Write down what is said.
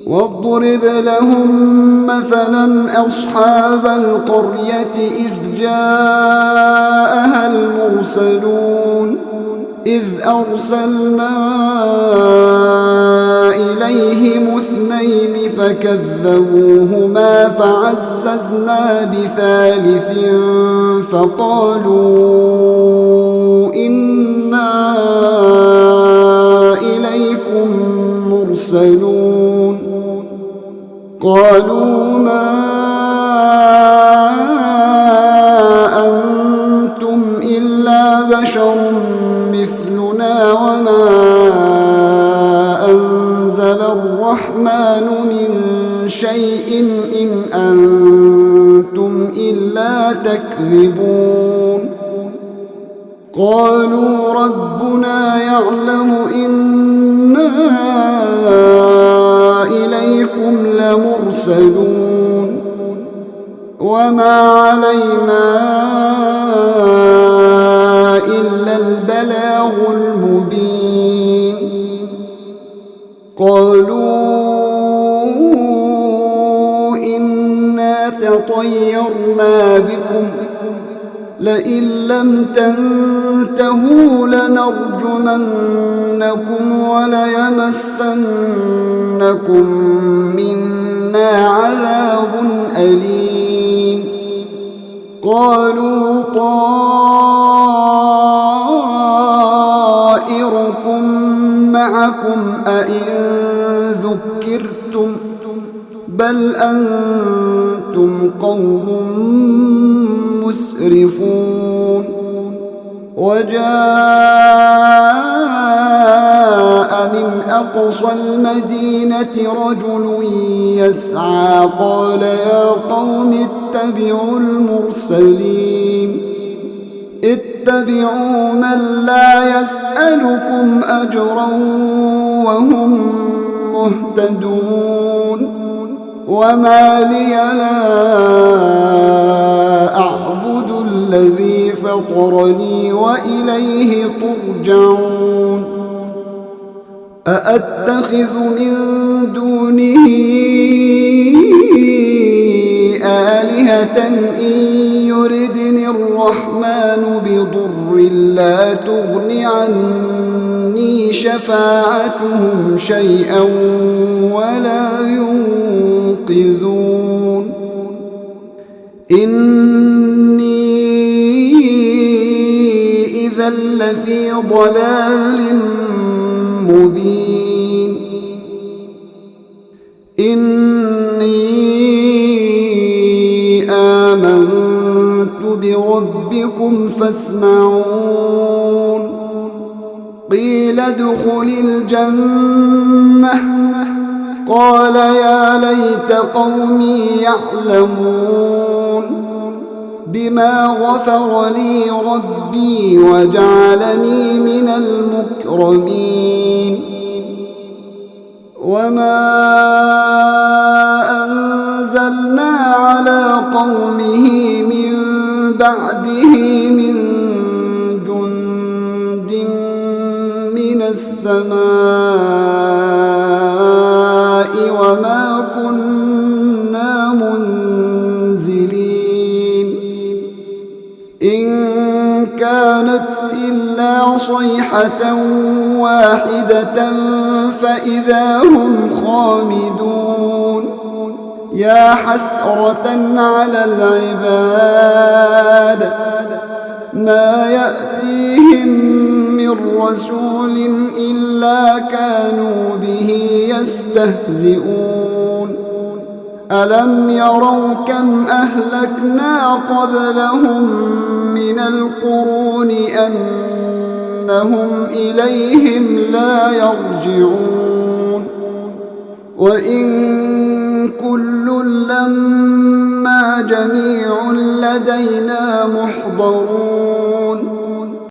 واضرب لهم مثلا أصحاب القرية إذ جاءها المرسلون إذ أرسلنا إليهم 2 فكذبوهما فعززنا ب3 فقالوا إنا إليكم مرسلون قالوا ما أنتم إلا بشر مثلنا وما أنزل الرحمن من شيء إن أنتم إلا تكذبون قالوا ربنا يعلم إنا إليكم لمرسلون وما علينا إلا البلاغ المبين قالوا إنا تطيرنا بكم لئن لم تنتهوا لنرجمنكم وليمسنكم منا عذاب أليم قالوا طائركم معكم أئن ذكرتم بل أنتم قوم مسرفون وجاء من أقصى المدينة رجل يسعى قال يا قوم اتبعوا المرسلين اتبعوا من لا يسألكم أجرا وهم مهتدون وما لي لا أعبد الذي فطرني وإليه ترجعون أأتخذ من دونه آلهة إن يردني الرحمن بضر لا تغن عني شفاعتهم شيئا ولا ينقذون إني إذا لفي ضلال مبين إني آمنت بربكم فاسمعون قيل ادخل الجنة قال يا ليت قومي يعلمون بما غفر لي ربي وجعلني من المكرمين وما أنزلنا على قومه من بعده من جند من السماء وما كنا منزلين إن كانت إلا صيحة واحدة فإذا هم خامدون يا حسرة على العباد ما يأتيهم من رسول إلا كانوا به يستهزئون ألم يروا كم أهلكنا قبلهم من القرون أنهم إليهم لا يرجعون وإن كل لما جميع لدينا محضرون